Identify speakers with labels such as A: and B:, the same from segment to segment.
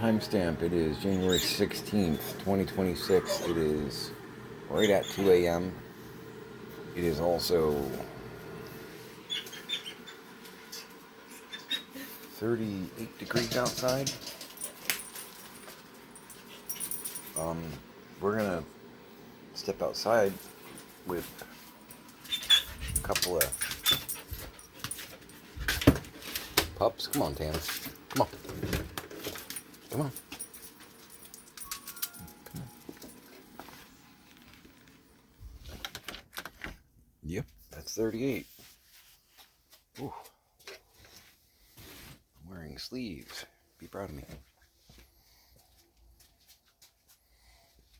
A: timestamp. It is January 16th, 2026. It is right at 2 a.m. It is also 38 degrees outside. We're gonna step outside with a couple of pups. Come on, Tanner. Come on. Come on. Come on. Yep, that's 38. Ooh. I'm wearing sleeves. Be proud of me.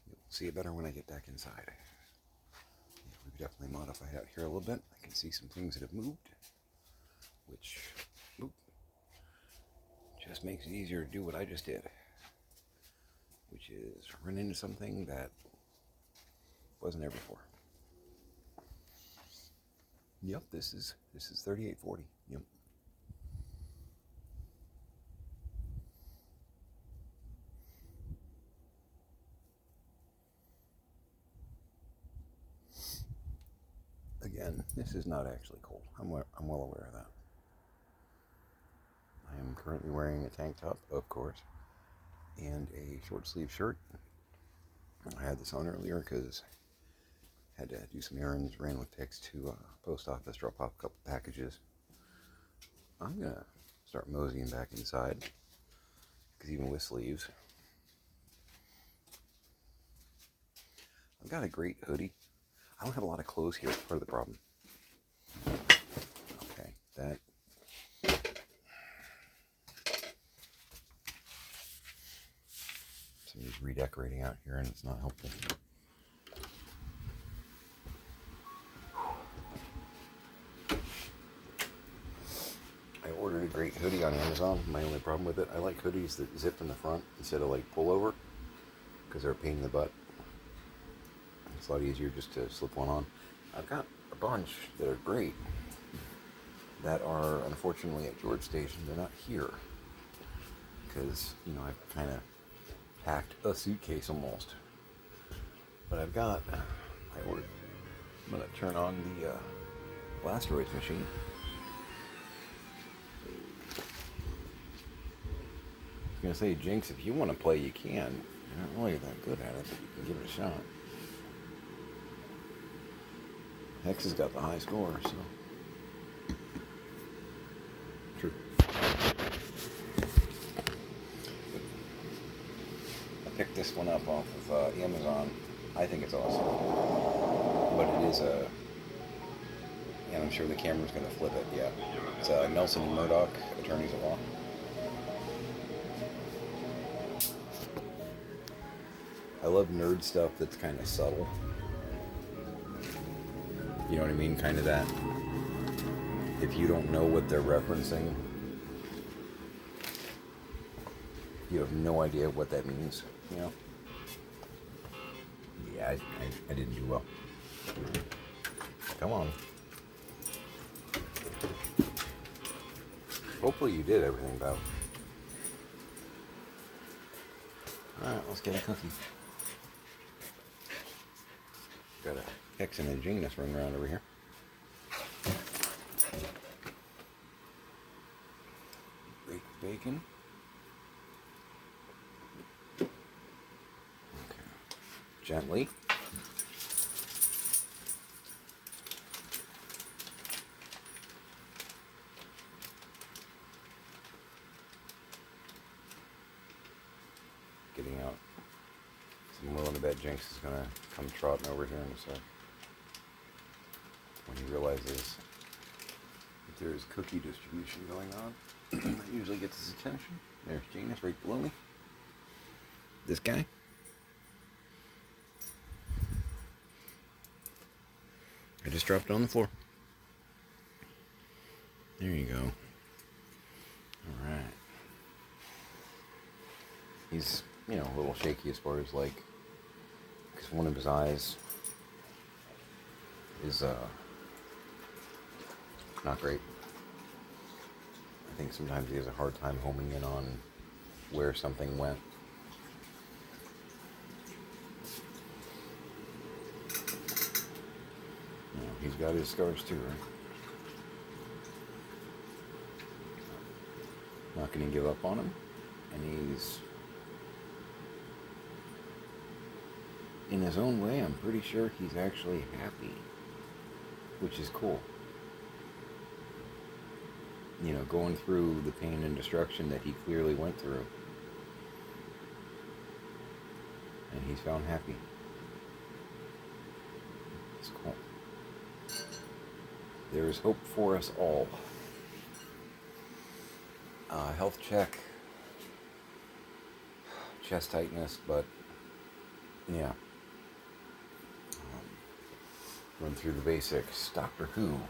A: You'll see it better when I get back inside. Yeah, we've definitely modified out here a little bit. I can see some things that have moved, which just makes it easier to do what I just did, which is run into something that wasn't there before. Yep, this is 3840. Yep. Again, this is not actually cold. I'm well aware of that. I am currently wearing a tank top, of course, and a short sleeve shirt. I had this on earlier because I had to do some errands, ran with Pix to post office, drop off a couple packages. I'm going to start moseying back inside, because even with sleeves, I've got a great hoodie. I don't have a lot of clothes here. It's part of the problem. Okay, that. Somebody's redecorating out here and it's not helpful. I ordered a great hoodie on Amazon. My only problem with it, I like hoodies that zip in the front instead of like pullover, because they're a pain in the butt. It's a lot easier just to slip one on. I've got a bunch that are great that are unfortunately at George Station. They're not here because, I've kind of packed a suitcase almost. But I ordered, I'm going to turn on the Blasteroids machine. I was going to say, Jinx, if you want to play, you can. You're not really that good at it, but you can give it a shot. Hex has got the high score, so. True. I picked this one up off of Amazon. I think it's awesome. But it is and I'm sure the camera's going to flip it, yeah. It's Nelson and Murdoch, attorneys at law. I love nerd stuff that's kind of subtle. You know what I mean? Kind of that. If you don't know what they're referencing, you have no idea what that means, Yeah, I didn't do well. Come on. Hopefully you did everything, Bob. Alright, let's get a cookie. Got a Hex and a Janus running around over here. Baked bacon. Okay. Gently. Getting out some oil in the bed. Jinx is going to come trotting over here in a sec. When he realizes that there's cookie distribution going on, that usually gets his attention. There's Janus right below me. This guy. I just dropped it on the floor. There you go. Alright. He's, a little shaky as far as because one of his eyes is not great. I think sometimes he has a hard time homing in on where something went. He's got his scars too, right? Not going to give up on him. And he's, in his own way, I'm pretty sure he's actually happy, which is cool. You know, going through the pain and destruction that he clearly went through. And he's found happy. It's cool. There is hope for us all. Health check. Chest tightness, but yeah. Run through the basics. Doctor Who.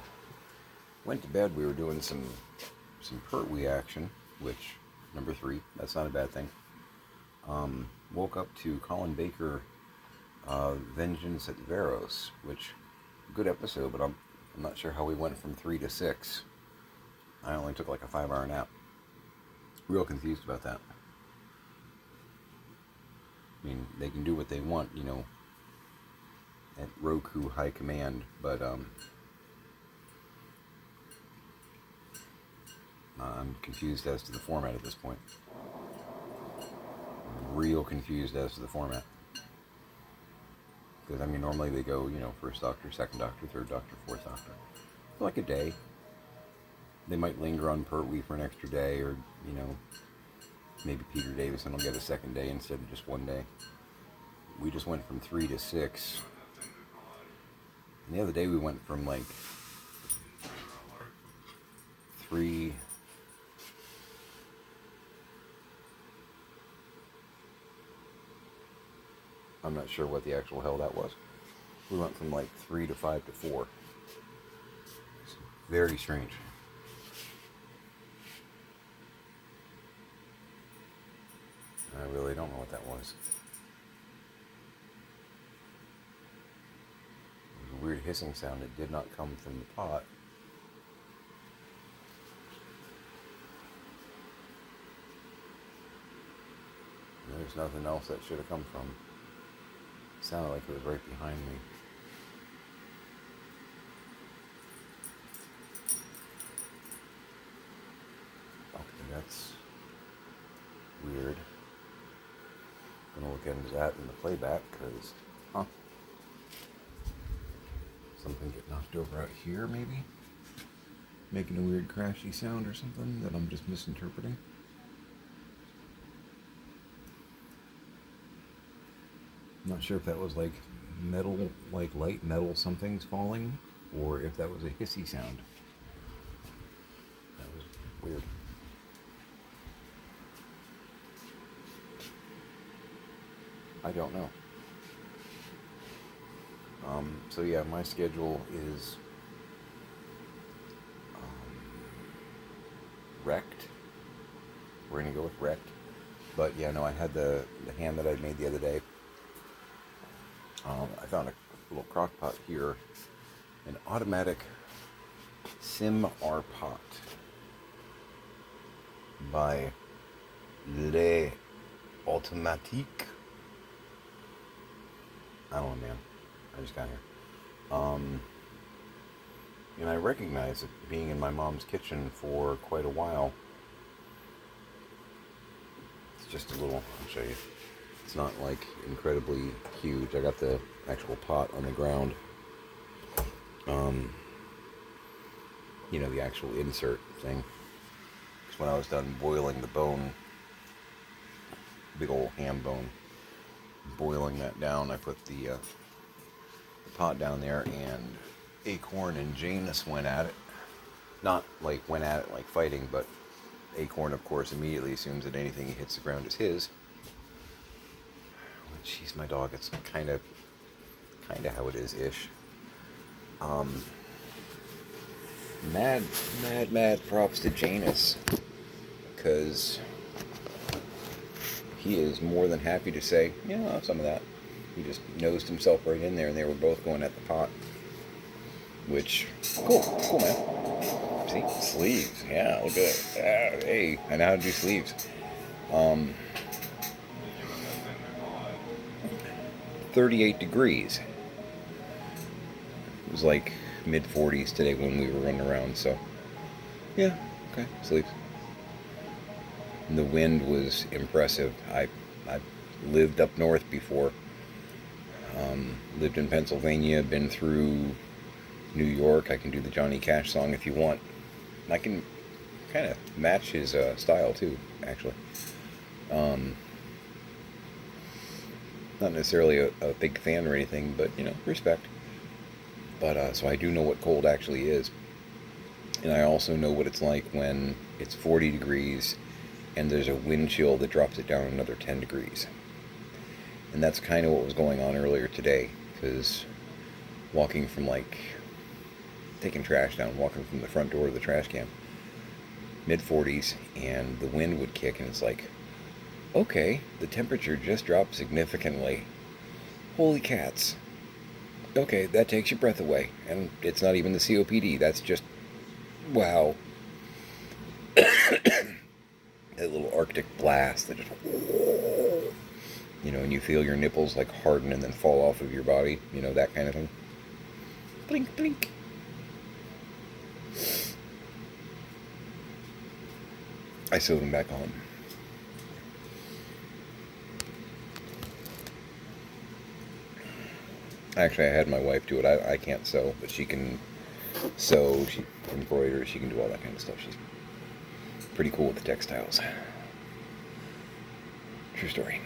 A: Went to bed. We were doing some Pertwee action, which, number 3, that's not a bad thing. Woke up to Colin Baker, Vengeance at Varos, which, good episode, but I'm not sure how we went from 3 to 6. I only took like a 5-hour nap. Real confused about that. I mean, they can do what they want, you know, at Roku High Command, but I'm confused as to the format at this point. I'm real confused as to the format. Because, I mean, normally they go, you know, first Doctor, second Doctor, third Doctor, fourth Doctor. For like a day. They might linger on Pertwee for an extra day, or, you know, maybe Peter Davison will get a second day instead of just one day. We just went from 3 to 6. And the other day we went from like 3... I'm not sure what the actual hell that was. We went from like 3 to 5 to 4. It's very strange. I really don't know what that was. It was a weird hissing sound. It did not come from the pot. There's nothing else that should have come from. It sounded like it was right behind me. Okay, that's weird. Gonna look into that in the playback, because, something get knocked over out here, maybe? Making a weird crashy sound or something that I'm just misinterpreting. I'm not sure if that was like metal, like light metal something's falling, or if that was a hissy sound. That was weird. I don't know. So yeah, my schedule is wrecked. We're gonna go with wrecked. But yeah, no, I had the ham that I made the other day. I found a little crock pot here, an automatic Sim-R pot by Le Automatique. I don't know, man. I just got here. And I recognize it being in my mom's kitchen for quite a while. It's just a little, I'll show you. It's not like incredibly huge. I got the actual pot on the ground. You know, the actual insert thing. Because when I was done boiling the bone, big old ham bone, boiling that down, I put the pot down there, and Acorn and Janus went at it. Not like went at it like fighting, but Acorn, of course, immediately assumes that anything he hits the ground is his. She's my dog. It's kind of how it is ish. Mad props to Janus, because he is more than happy to say, yeah, I'll have some of that. He just nosed himself right in there, and they were both going at the pot. Which, cool, man. See, sleeves. Yeah, look at it. Hey, I know how to do sleeves. Um, 38 degrees. It was like mid 40s today when we were running around, so yeah, okay, sleeps. And the wind was impressive. I lived up north before. Lived in Pennsylvania, been through New York. I can do the Johnny Cash song if you want. I can kind of match his style too, actually. Um, Not necessarily a big fan or anything, but respect. But so I do know what cold actually is, and I also know what it's like when it's 40 degrees and there's a wind chill that drops it down another 10 degrees. And that's kind of what was going on earlier today, because walking from taking trash down, walking from the front door to the trash can, mid 40s, and the wind would kick, and it's like, okay, the temperature just dropped significantly. Holy cats. Okay, that takes your breath away. And it's not even the COPD, that's just, wow. That little Arctic blast that just, and you feel your nipples harden and then fall off of your body, that kind of thing. Blink, blink. I sewed them back on. Actually, I had my wife do it. I can't sew, but she can sew, she embroiders, she can do all that kind of stuff. She's pretty cool with the textiles. True story.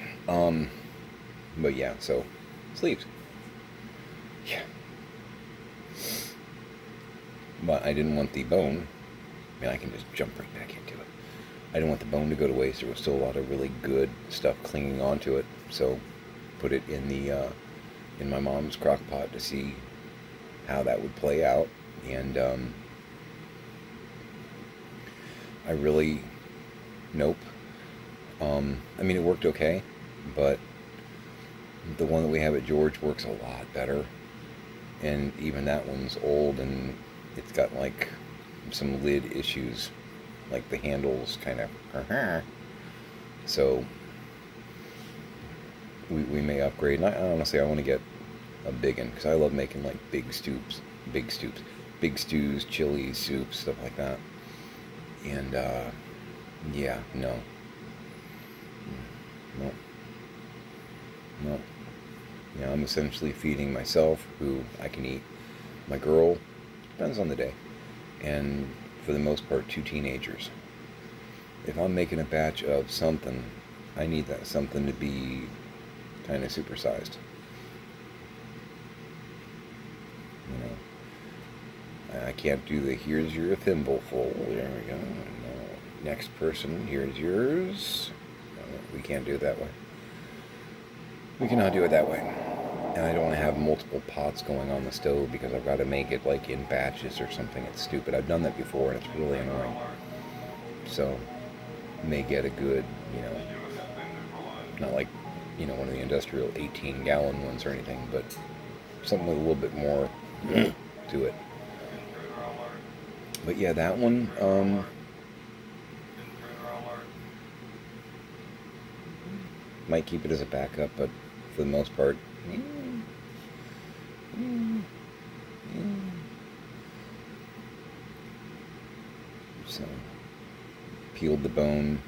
A: But yeah, so sleeves. Yeah. But I didn't want the bone. I mean, I can just jump right back into it. I didn't want the bone to go to waste. There was still a lot of really good stuff clinging onto it. So put it in the in my mom's crock pot to see how that would play out. And I really, nope. I mean, it worked okay, but the one that we have at George works a lot better. And even that one's old, and it's got some lid issues, like the handles kind of, so we may upgrade. And I honestly, I want to get a big one, because I love making big stews, chili soups, stuff like that. And yeah, no. Yeah, I'm essentially feeding myself, who I can eat. My girl, depends on the day, and for the most part, 2 teenagers. If I'm making a batch of something, I need that something to be kind of supersized. I can't do the here's your thimbleful. There we go. No. Next person, here's yours. No, we can't do it that way. We cannot do it that way. And I don't want to have multiple pots going on the stove because I've got to make it in batches or something. It's stupid. I've done that before and it's really annoying. So, may get a good, not one of the industrial 18-gallon ones or anything, but something with a little bit more to it. But yeah, that one, might keep it as a backup, but for the most part, so peeled the bone,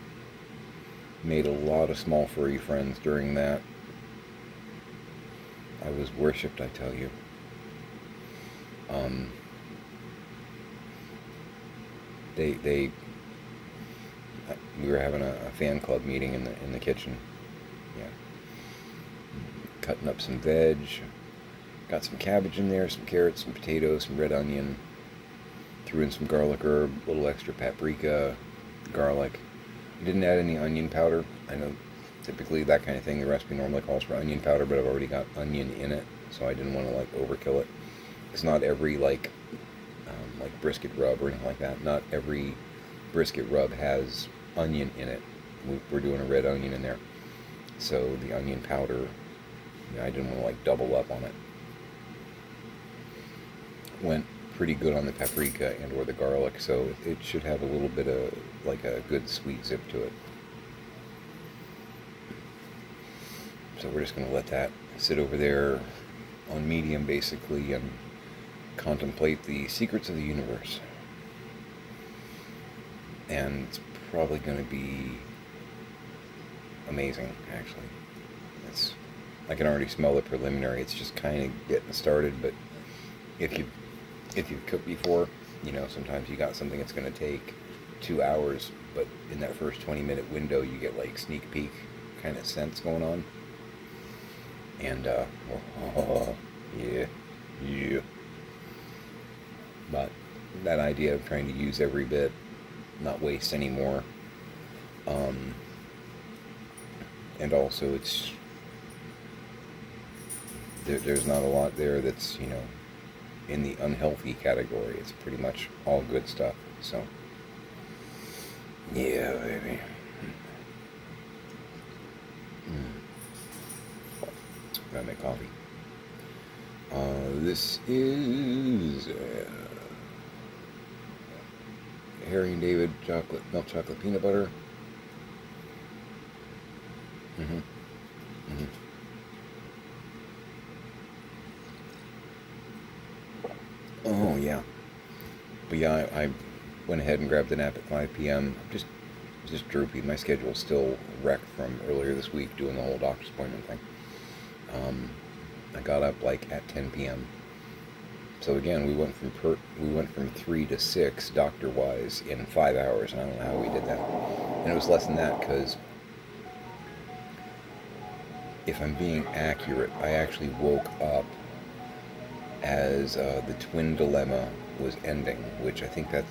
A: made a lot of small furry friends during that. I was worshipped, I tell you. We were having a fan club meeting in the kitchen. Yeah. Cutting up some veg. Got some cabbage in there, some carrots, some potatoes, some red onion. Threw in some garlic herb, a little extra paprika, garlic. Didn't add any onion powder. I know typically that kind of thing, the recipe normally calls for onion powder, but I've already got onion in it, so I didn't want to overkill it. It's not every brisket rub or anything like that. Not every brisket rub has onion in it. We're doing a red onion in there, so the onion powder, I didn't want to double up on it. Went pretty good on the paprika and or the garlic, so it should have a little bit of a good sweet zip to it. So we're just going to let that sit over there on medium, basically, and contemplate the secrets of the universe. And it's probably going to be amazing, actually. I can already smell the preliminary. It's just kind of getting started, but if you've cooked before, sometimes you got something that's going to take 2 hours, but in that first 20-minute window, you get like sneak peek kind of sense going on. And, yeah. But that idea of trying to use every bit, not waste any more. And also there's not a lot there that's, in the unhealthy category. It's pretty much all good stuff. So, yeah, baby. Gotta make coffee. This is Harry and David milk chocolate peanut butter. Oh yeah, but yeah, I went ahead and grabbed a nap at 5 p.m. Just droopy. My schedule's still wrecked from earlier this week doing the whole doctor's appointment thing. I got up like at 10 p.m. So again, we went from 3 to 6 doctor-wise in 5 hours, and I don't know how we did that. And it was less than that because, if I'm being accurate, I actually woke up as the twin dilemma was ending, which I think that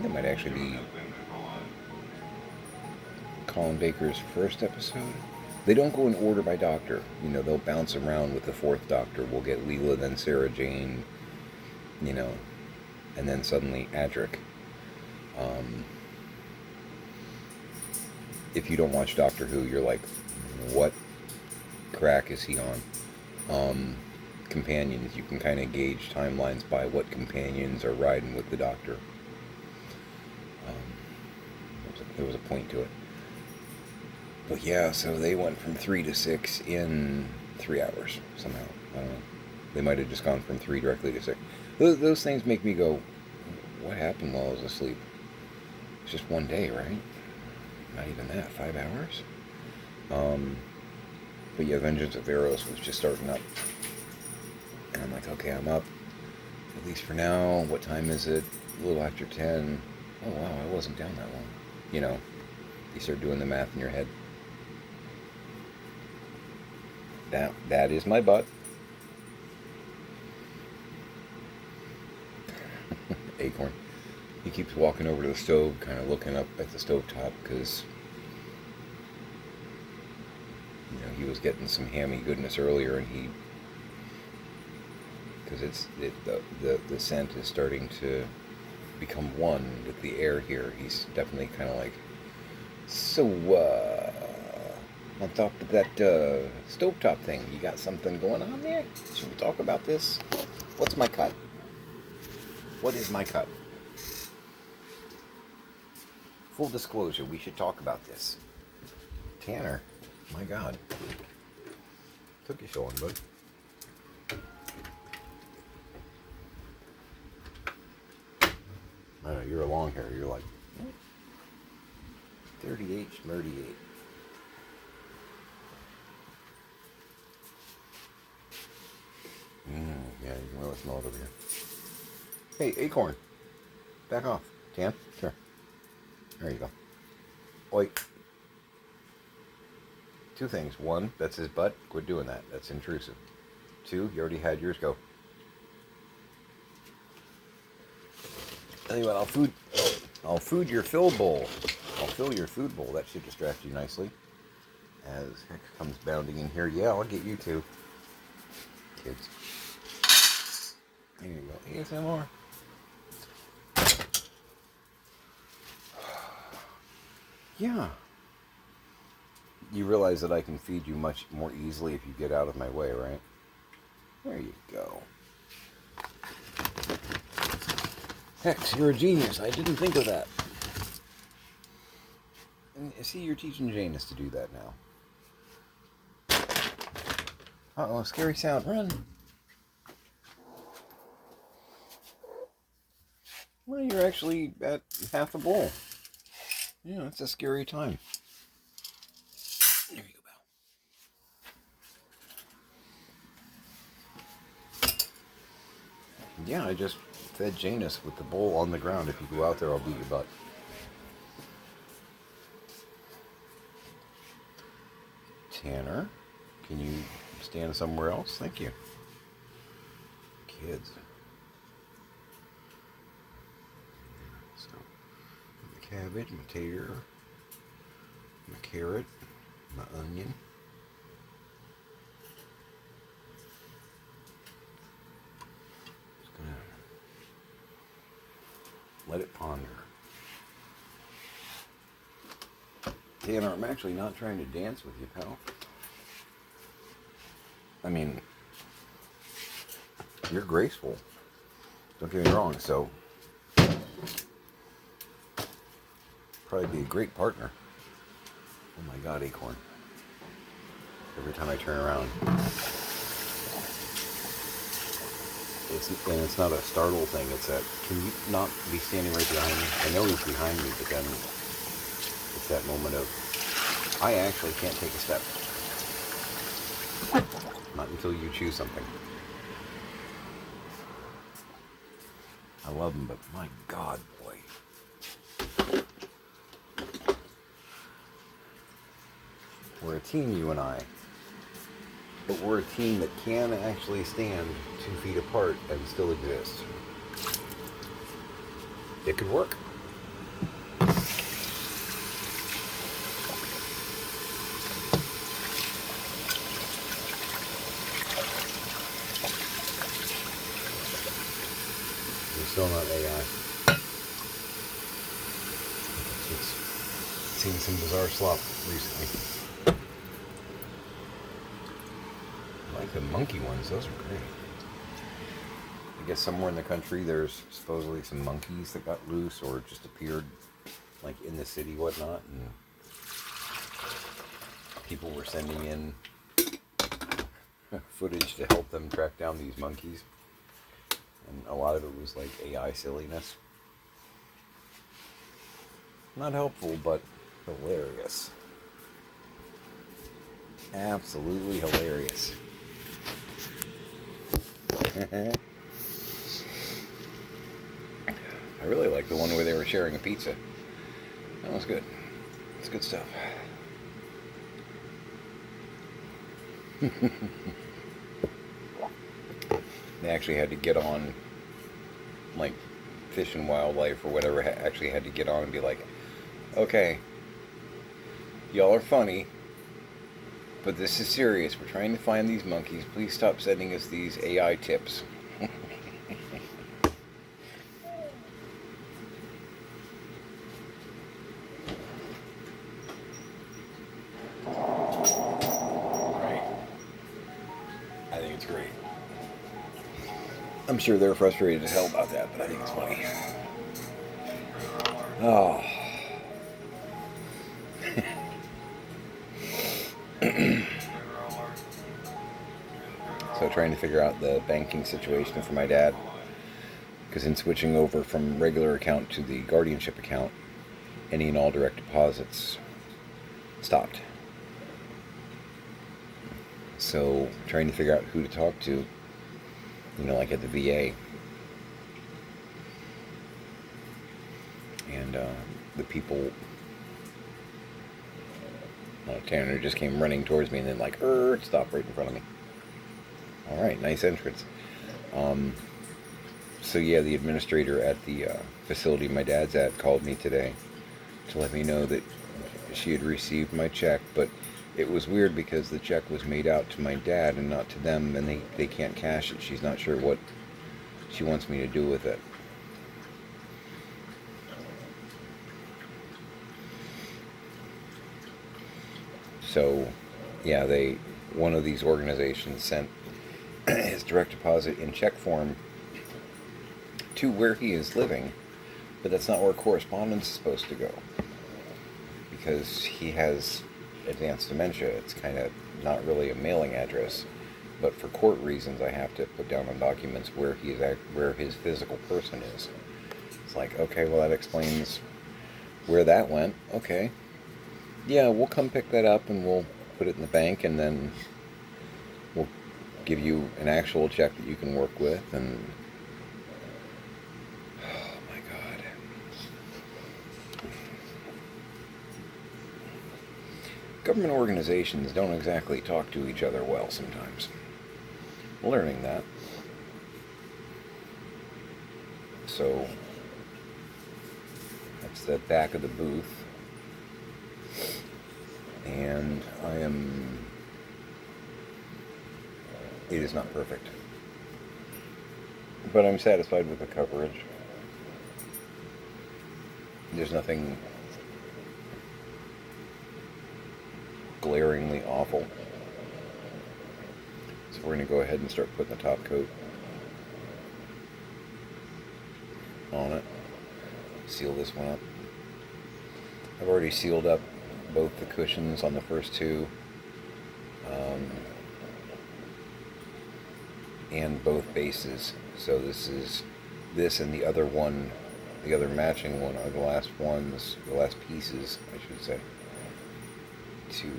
A: might actually be Colin Baker's first episode. They don't go in order by doctor. They'll bounce around with the fourth doctor. We'll get Leela, then Sarah Jane, and then suddenly Adric. If you don't watch Doctor Who, you're like, what crack is he on? Companions, you can kind of gauge timelines by what companions are riding with the Doctor. There was a point to it. But yeah, so they went from 3 to 6 in 3 hours somehow. I don't know. They might have just gone from 3 directly to 6. Those things make me go, what happened while I was asleep? It's just one day, right? Not even that, 5 hours? But yeah, Vengeance of Eros was just starting up. And I'm like, okay, I'm up. At least for now. What time is it? A little after 10. Oh, wow, I wasn't down that long. You start doing the math in your head. That is my butt. Acorn. He keeps walking over to the stove, kind of looking up at the stovetop, because he was getting some hammy goodness earlier, and because the scent is starting to become one with the air here. He's definitely kind of like, so on top of that stovetop thing, you got something going on there? Should we talk about this? What's my cut? What is my cut? Full disclosure, we should talk about this. Tanner, my God. Took you so long, bud. I know, you're a long hair. You're like 38, 38. Yeah, you can really smell it over here. Hey, Acorn. Back off. Tan, sure. There you go. Oi. 2 things. 1, that's his butt. Quit doing that. That's intrusive. 2, you already had yours. Go. Tell you what, I'll food your fill bowl. I'll fill your food bowl. That should distract you nicely. As Heck comes bounding in here. Yeah, I'll get you 2. Kids. There you go. ASMR. Yeah. You realize that I can feed you much more easily if you get out of my way, right? There you go. Hex, you're a genius. I didn't think of that. And see, you're teaching Janus to do that now. Uh-oh, scary sound. Run. Well, you're actually at half a bowl. Yeah, it's a scary time. There you go, Belle. Yeah, I just fed Janus with the bowl on the ground. If you go out there, I'll beat your butt. Tanner, can you stand somewhere else? Thank you. Kids. So, my cabbage, my tater, my carrot, my onion. Just gonna let it ponder. Tanner, I'm actually not trying to dance with you, pal. I mean, you're graceful. Don't get me wrong, so probably be a great partner. Oh my God, Acorn. Every time I turn around, it's not a startle thing. It's that, can you not be standing right behind me? I know he's behind me, but then it's that moment of, I actually can't take a step. Not until you choose something. I love him, but my God, boy. We're a team, you and I. But we're a team that can actually stand 2 feet apart and still exist. It could work. We're still not AI. It's seen some bizarre slop recently. I like the monkey ones. Those are great. I guess somewhere in the country there's supposedly some monkeys that got loose or just appeared like in the city, whatnot, and people were sending in footage to help them track down these monkeys. And a lot of it was like AI silliness. Not helpful, but hilarious. Absolutely hilarious. I really like the one where they were sharing a pizza. That was good. It's good stuff. They actually had to get on, like, Fish and Wildlife or whatever, actually had to get on and be like, okay, y'all are funny, but this is serious. We're trying to find these monkeys. Please stop sending us these AI tips. Right. I think it's great. I'm sure they're frustrated as hell about that, but I think it's funny. Oh. So trying to figure out the banking situation for my dad, because in switching over from regular account to the guardianship account, any and all direct deposits stopped. So trying to figure out who to talk to, like at the VA. And the people, Tanner just came running towards me and then stopped right in front of me. All right, nice entrance. So yeah, the administrator at the facility my dad's at called me today to let me know that she had received my check, but it was weird because the check was made out to my dad and not to them, and they can't cash it. She's not sure what she wants me to do with it. So, yeah, one of these organizations sent his direct deposit in check form to where he is living, but that's not where correspondence is supposed to go, because he has advanced dementia. It's kind of not really a mailing address. But for court reasons, I have to put down on documents where where his physical person is. It's like, okay, well that explains where that went. Okay, yeah, we'll come pick that up and we'll put it in the bank, and then we'll give you an actual check that you can work with. And oh my God, government organizations don't exactly talk to each other well sometimes. Learning that. So that's the back of the booth, and it is not perfect, but I'm satisfied with the coverage. There's nothing glaringly awful. So we're going to go ahead and start putting the top coat on it. Seal this one up. I've already sealed up both the cushions on the first two, and both bases. So this and the other one, the other matching one, are the last ones, the last pieces, I should say, to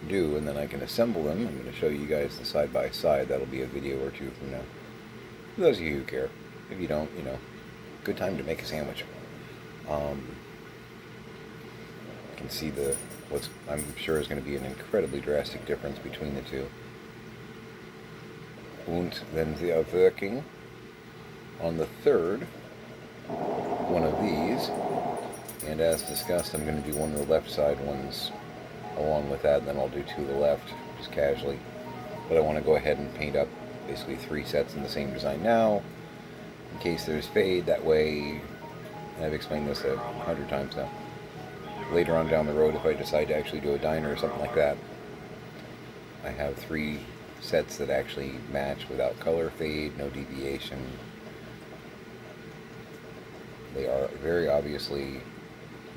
A: do, and then I can assemble them. I'm going to show you guys the side by side. That'll be a video or two from now. For those of you who care. If you don't, good time to make a sandwich. You can see what I'm sure is going to be an incredibly drastic difference between the two. Und then the Erwirkung on the third one of these, and as discussed, I'm going to do one of the left side ones along with that, and then I'll do two of the left, just casually. But I want to go ahead and paint up basically 3 sets in the same design now, in case there's fade. That way, and I've explained this 100 times now, later on down the road, if I decide to actually do a diner or something like that, I have 3 sets that actually match without color fade, no deviation. They are very obviously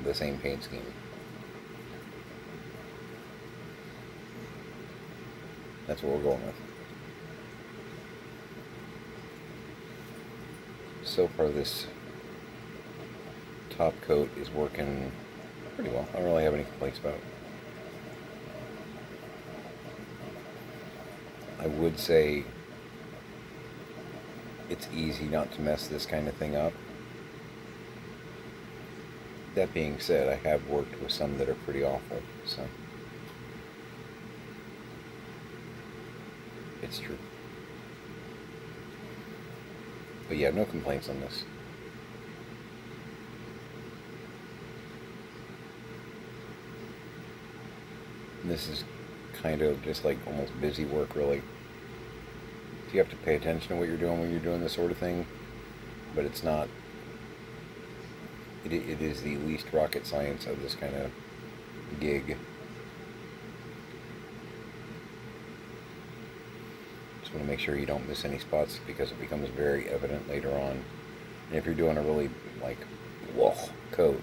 A: the same paint scheme. That's what we're going with. So far this top coat is working pretty well. I don't really have any complaints about it. I would say it's easy not to mess this kind of thing up. That being said, I have worked with some that are pretty awful, so it's true. But yeah, no complaints on this. This is kind of just like almost busy work, really. You have to pay attention to what you're doing when you're doing this sort of thing, but it's not. It is the least rocket science of this kind of gig. Just want to make sure you don't miss any spots, because it becomes very evident later on. And if you're doing a really coat,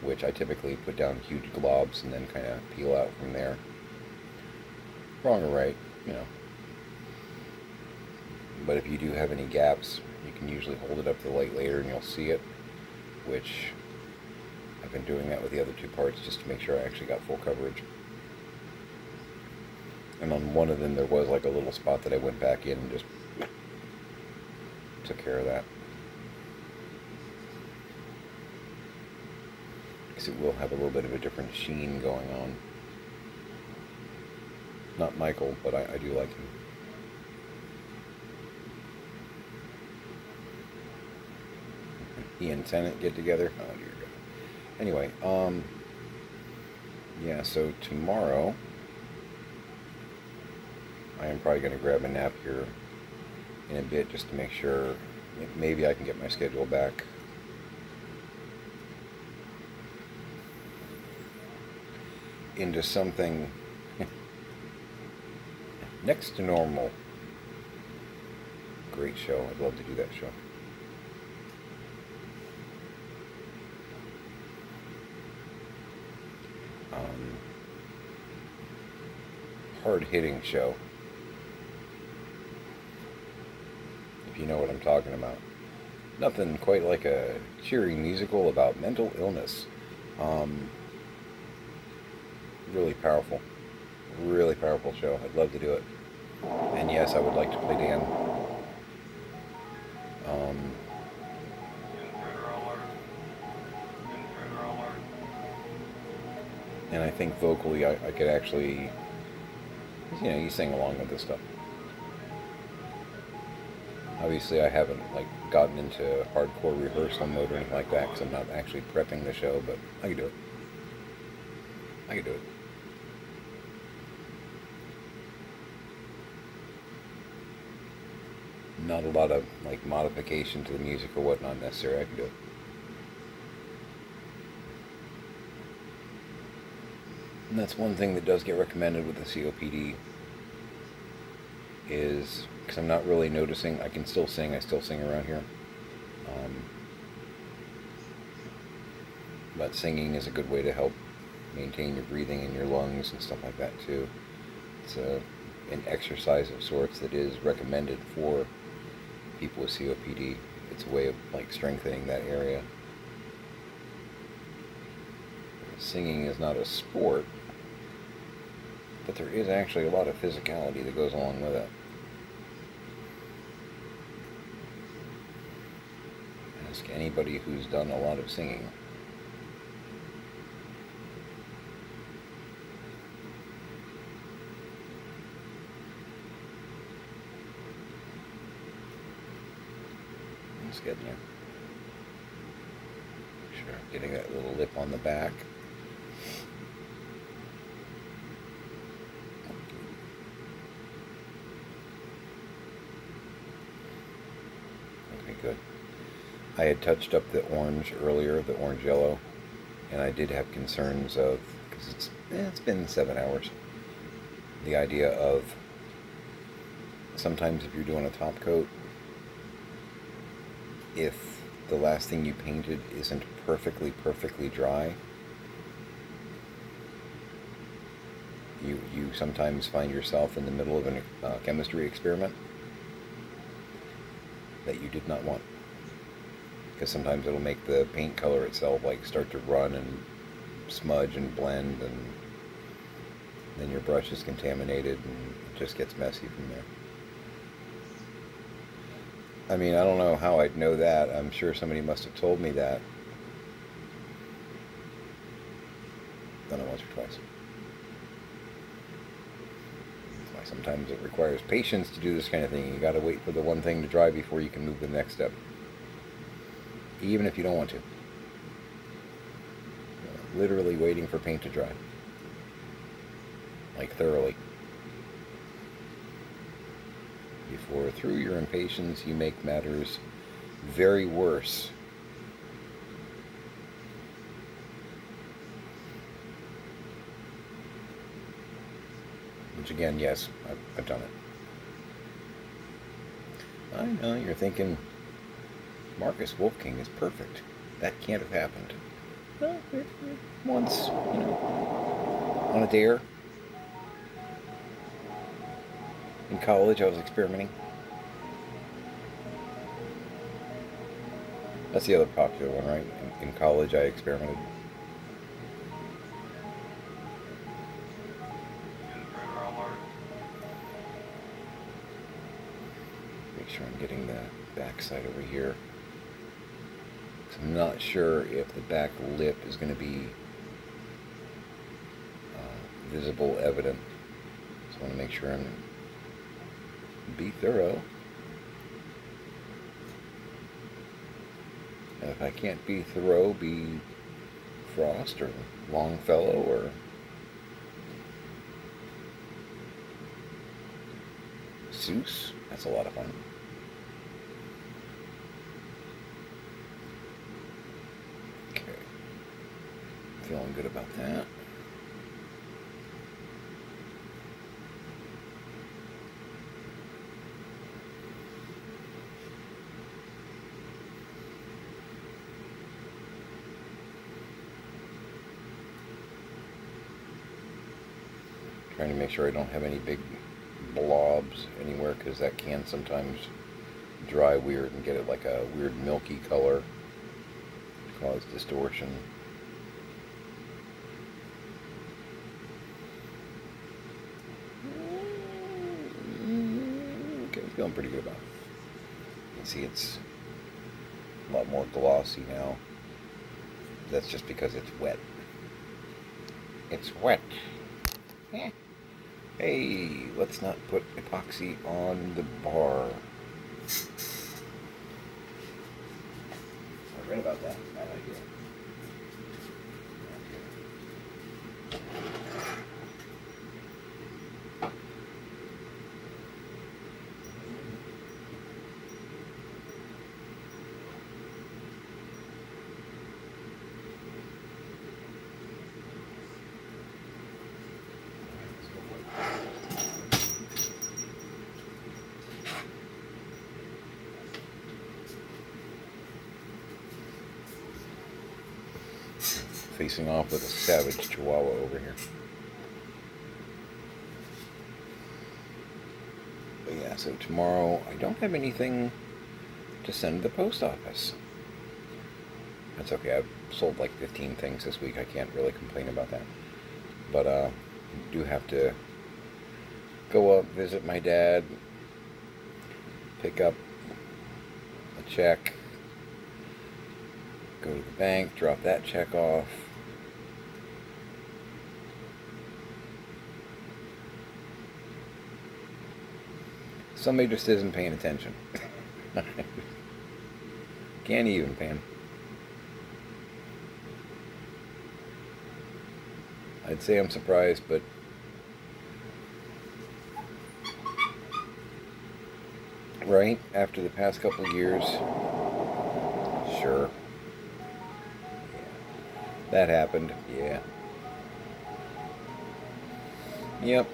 A: which I typically put down huge globs and then kind of peel out from there. Wrong or right, But if you do have any gaps, you can usually hold it up to the light later and you'll see it, which I've been doing that with the other 2 parts just to make sure I actually got full coverage. And on one of them there was like a little spot that I went back in and just took care of that. Because it will have a little bit of a different sheen going on. Not Michael, but I do like him. He and Tennant get together. Oh dear God. Anyway, yeah, so tomorrow I am probably going to grab a nap here in a bit just to make sure maybe I can get my schedule back into something next to normal. Great show. I'd love to do that show. Hard-hitting show. you know what I'm talking about. Nothing quite like a cheery musical about mental illness. Um, really powerful. Really powerful show. I'd love to do it. And yes, I would like to play Dan. Um, and I think vocally I could actually, you sing along with this stuff. Obviously, I haven't gotten into hardcore rehearsal mode or anything like that because I'm not actually prepping the show, but I could do it. I could do it. Not a lot of modification to the music or whatnot necessary. I can do it. And that's one thing that does get recommended with the COPD is because I'm not really noticing. I can still sing. I still sing around here. But singing is a good way to help maintain your breathing in your lungs and stuff like that too. It's an exercise of sorts that is recommended for people with COPD. It's a way of strengthening that area. Singing is not a sport, but there is actually a lot of physicality that goes along with it. Ask anybody who's done a lot of singing. It's getting there. Sure, getting that little lip on the back. Okay, good. I had touched up the orange earlier, the orange yellow, and I did have concerns of, because it's been 7 hours, the idea of sometimes if you're doing a top coat, if the last thing you painted isn't perfectly dry, you sometimes find yourself in the middle of a chemistry experiment that you did not want. Because sometimes it'll make the paint color itself start to run and smudge and blend, and then your brush is contaminated and it just gets messy from there. I mean, I don't know how I'd know that. I'm sure somebody must have told me that. Done it once or twice. That's why sometimes it requires patience to do this kind of thing. You gotta wait for the one thing to dry before you can move to the next step. Even if you don't want to. Literally waiting for paint to dry. Thoroughly. Before, through your impatience, you make matters very worse. Which again, yes, I've done it. I know, you're thinking, Marcus Wolfking is perfect. That can't have happened. Well, once, on a dare. In college, I was experimenting. That's the other popular one, right? In college, I experimented. Make sure I'm getting the back side over here. I'm not sure if the back lip is going to be visible, evident. So I want to make sure I'm be thorough. And if I can't be thorough, be Frost or Longfellow or Seuss. That's a lot of fun. Okay. Feeling good about that. Trying to make sure I don't have any big blobs anywhere, because that can sometimes dry weird and get it like a weird milky color, cause distortion. Okay, feeling pretty good about it. You can see it's a lot more glossy now. That's just because it's wet. It's wet. Yeah. Hey, let's not put epoxy on the bar. I read about that. Bad idea. Facing off with a savage chihuahua over here. But yeah, so tomorrow I don't have anything to send to the post office. That's okay. I've sold like 15 things this week. I can't really complain about that. But I do have to go up, visit my dad, pick up a check, go to the bank, drop that check off. Somebody just isn't paying attention. Can't even, Pam. I'd say I'm surprised, but right after the past couple of years, sure. Yeah. That happened, yeah. Yep.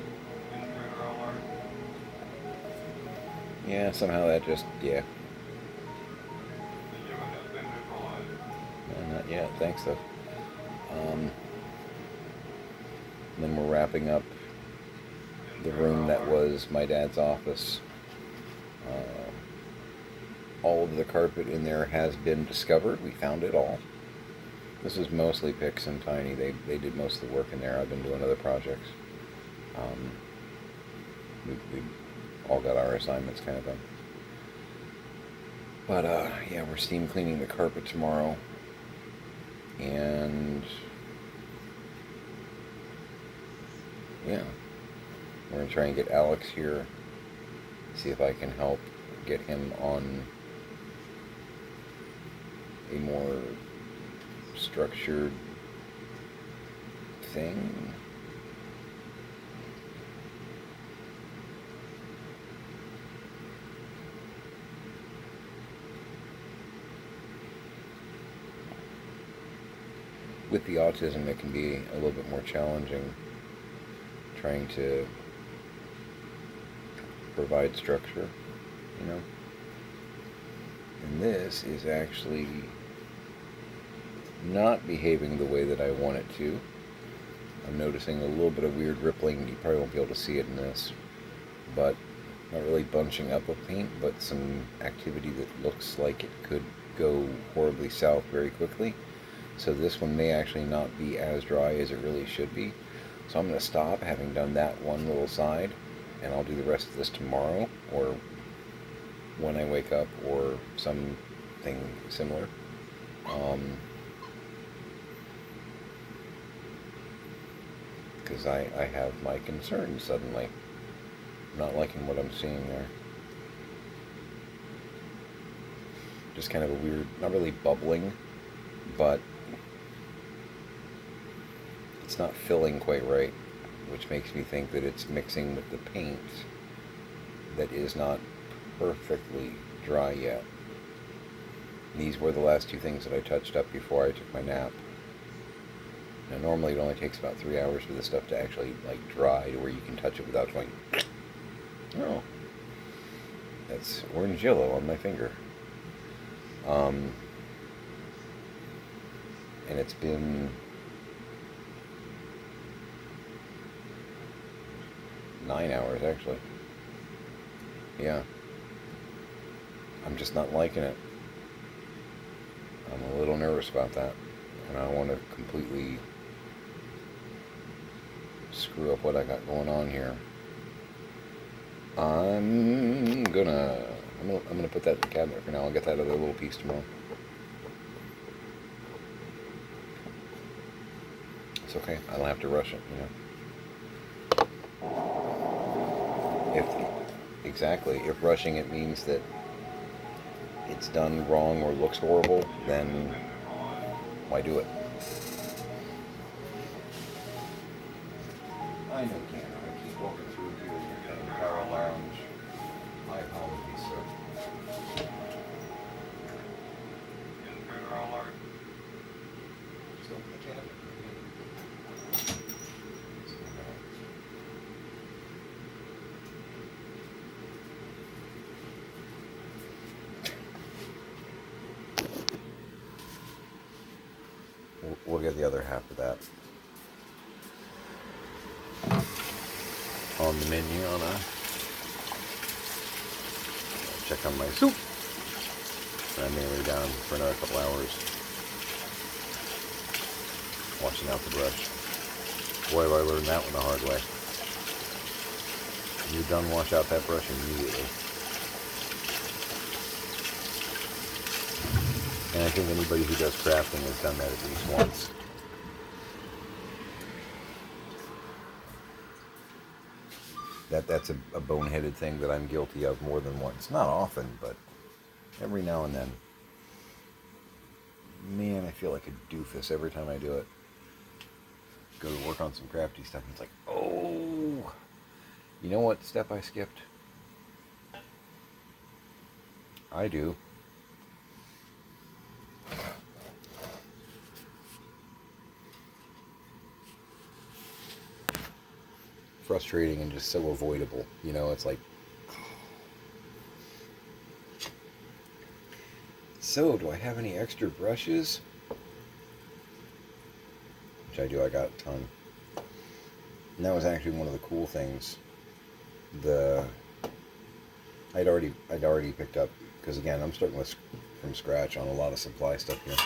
A: Yeah, somehow that just, yeah. No, not yet, thanks though. Then we're wrapping up the room that was my dad's office. All of the carpet in there has been discovered. We found it all. This is mostly Pix and Tiny. They did most of the work in there. I've been doing other projects. We all got our assignments kind of done. But yeah, we're steam cleaning the carpet tomorrow. And yeah, we're going to try and get Alex here. See if I can help get him on a more structured thing. With the autism, it can be a little bit more challenging trying to provide structure, you know. And this is actually not behaving the way that I want it to. I'm noticing a little bit of weird rippling. You probably won't be able to see it in this, but not really bunching up of paint, but some activity that looks like it could go horribly south very quickly. So this one may actually not be as dry as it really should be. So I'm going to stop having done that one little side, and I'll do the rest of this tomorrow, or when I wake up, or something similar. Because I have my concerns suddenly. I'm not liking what I'm seeing there. Just kind of a weird, not really bubbling, but it's not filling quite right, which makes me think that it's mixing with the paint that is not perfectly dry yet. And these were the last two things that I touched up before I took my nap. Now normally it only takes about 3 hours for this stuff to actually like dry to where you can touch it without going, oh, that's orange yellow on my finger. And it's been 9 hours actually. Yeah. I'm just not liking it. I'm a little nervous about that. And I don't want to completely screw up what I got going on here. I'm gonna put that in the cabinet for now. I'll get that other little piece tomorrow. It's okay. I don't have to rush it, If rushing it means that it's done wrong or looks horrible, then why do it? I know, Ken. I keep walking through here and you're kind of power lounge. My apologies, sir. Still in the cabinet. We'll get the other half of that on the menu on a check on my soup. I may lay down for another couple hours washing out the brush. Boy, have I learned that one the hard way. You're done, wash out that brush immediately. And I think anybody who does crafting has done that at least once. That's a boneheaded thing that I'm guilty of more than once. Not often, but every now and then. Man, I feel like a doofus every time I do it. Go to work on some crafty stuff and it's like, oh, you know what step I skipped? I do. Frustrating and just so avoidable. It's like, so do I have any extra brushes? Which I do. I got a ton. And that was actually one of the cool things. I'd already picked up, because again, I'm starting from scratch on a lot of supply stuff here.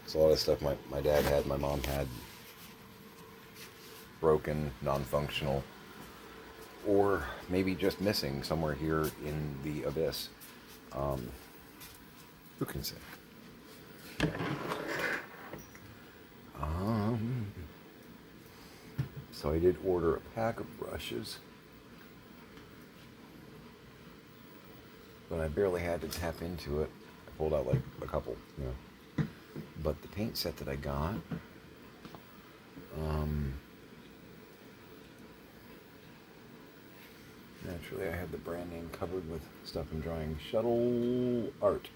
A: It's a lot of stuff my dad had, my mom had, broken, non-functional, or maybe just missing somewhere here in the abyss. Who can say? So I did order a pack of brushes, but I barely had to tap into it. I pulled out like a couple, But the paint set that I got, naturally I have the brand name covered with stuff I'm drawing. Shuttle Art.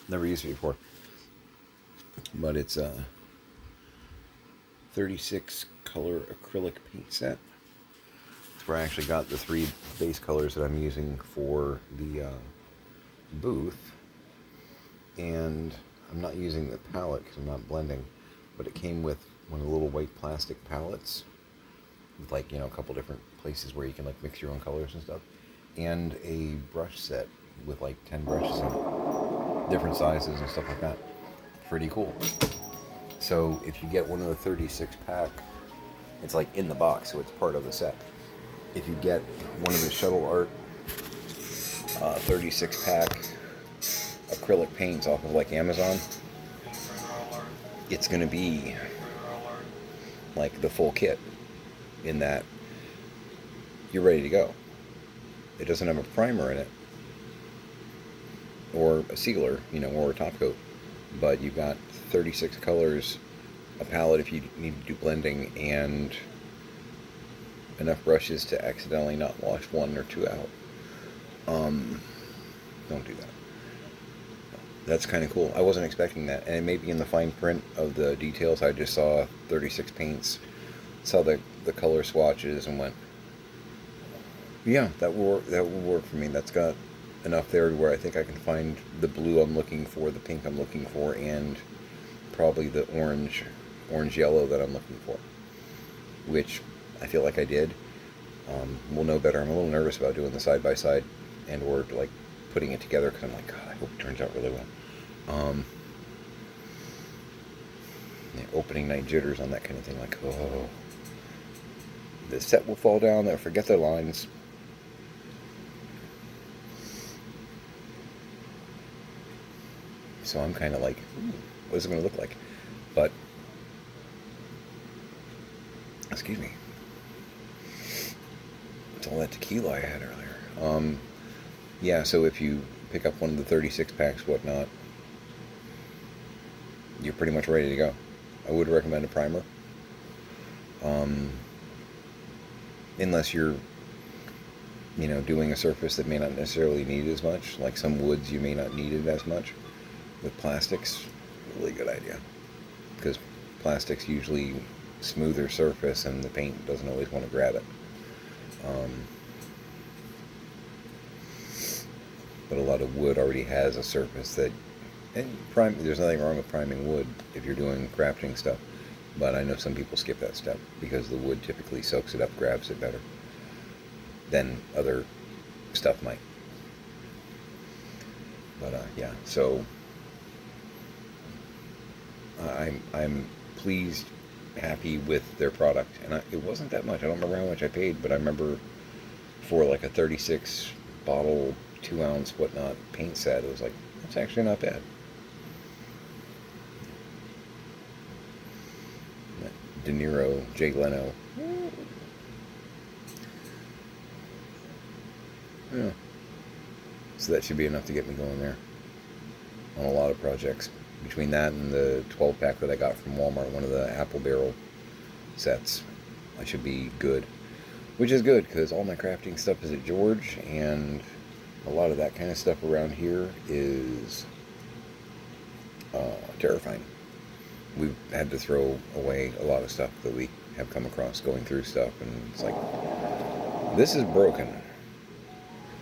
A: Never used it before. But it's a 36 color acrylic paint set. It's where I actually got the 3 base colors that I'm using for the booth. And I'm not using the palette because I'm not blending, but it came with one of the little white plastic palettes with a couple different places where you can mix your own colors and stuff, and a brush set with 10 brushes in it, different sizes and stuff like that. Pretty cool. So if you get one of the 36 pack, it's in the box, so it's part of the set. If you get one of the Shuttle Art 36 pack acrylic paints off of Amazon, it's gonna be the full kit, in that you're ready to go. It doesn't have a primer in it, or a sealer, or a top coat, but you've got 36 colors, a palette if you need to do blending, and enough brushes to accidentally not wash 1 or 2 out. Don't do that. That's kind of cool. I wasn't expecting that, and it may be in the fine print of the details. I just saw 36 paints, saw the color swatches, and went, yeah, that will work for me. That's got enough there to where I think I can find the blue I'm looking for, the pink I'm looking for, and probably the orange yellow that I'm looking for, which I feel like I did. will know better. I'm a little nervous about doing the side-by-side and or like putting it together because I'm like, God, I hope it turns out really well. Opening night jitters on that kind of thing, like, oh, the set will fall down, they'll forget their lines. So I'm kind of like, what is it going to look like? But, excuse me, it's all that tequila I had earlier. Yeah, so if you pick up one of the 36 packs, whatnot, you're pretty much ready to go. I would recommend a primer. Unless you're, doing a surface that may not necessarily need as much. Like some woods, you may not need it as much. With plastics, really good idea. Because plastics usually smoother surface and the paint doesn't always want to grab it. But a lot of wood already has a surface that, and there's nothing wrong with priming wood if you're doing crafting stuff. But I know some people skip that step because the wood typically soaks it up, grabs it better than other stuff might. But yeah, so I'm pleased, happy with their product, and it wasn't that much. I don't remember how much I paid, but I remember for like a 36 bottle, 2-ounce whatnot paint set, it was like, that's actually not bad. De Niro, Jay Leno. Yeah. So that should be enough to get me going there on a lot of projects. Between that and the 12-pack that I got from Walmart, one of the apple barrel sets, I should be good. Which is good, because all my crafting stuff is at George, and a lot of that kind of stuff around here is terrifying. We've had to throw away a lot of stuff that we have come across going through stuff, and it's like, this is broken.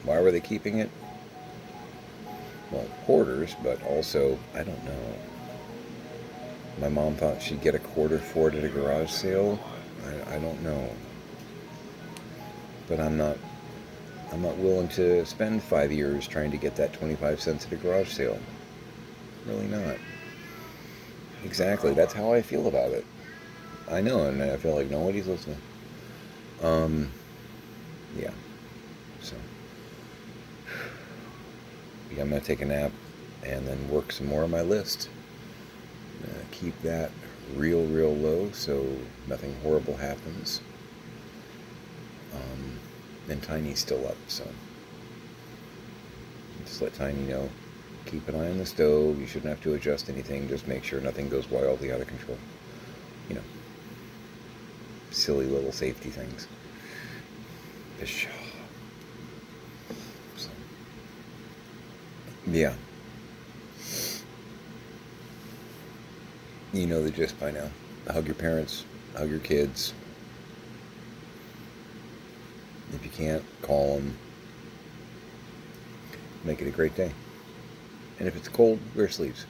A: Why were they keeping it? Well, hoarders, but also, I don't know. My mom thought she'd get a quarter for it at a garage sale. I don't know. But I'm not willing to spend 5 years trying to get that 25 cents at a garage sale. Really not. Exactly, that's how I feel about it. I know, and I feel like nobody's listening. Yeah. So, I'm going to take a nap and then work some more on my list. Keep that real low so nothing horrible happens. And Tiny's still up, so just let Tiny know. Keep an eye on the stove. You shouldn't have to adjust anything. Just make sure nothing goes wildly out of control. Silly little safety things. So, yeah. You know the gist by now. Hug your parents. Hug your kids. If you can't, call them. Make it a great day. And if it's cold, wear sleeves.